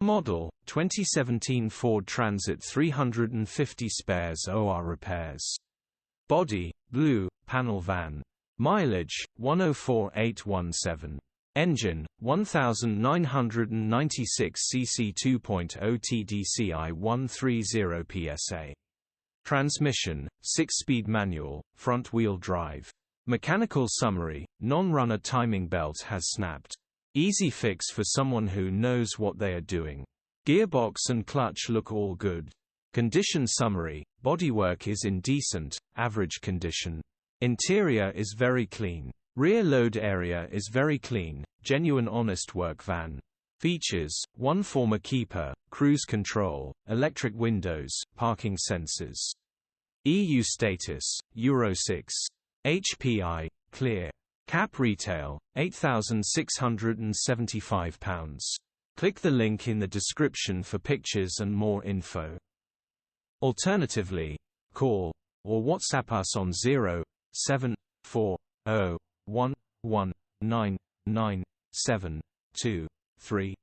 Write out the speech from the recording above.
Model, 2017 Ford Transit 350 spares OR repairs. Body, blue, panel van. Mileage, 104,817. Engine, 1996 cc 2.0 TDCI 130 psa. Transmission, 6-speed manual, front-wheel drive. Mechanical summary, non-runner timing belt has snapped. Easy fix for someone who knows what they are doing. Gearbox and clutch look all good. Condition summary, bodywork is in decent, average condition. Interior is very clean. Rear load area is very clean, genuine honest work van. Features, 1 former keeper, cruise control, electric windows, parking sensors. EU status, Euro 6. HPI, clear. Cap retail, £8,675. Click the link in the description for pictures and more info. Alternatively, call or WhatsApp us on 07401199723.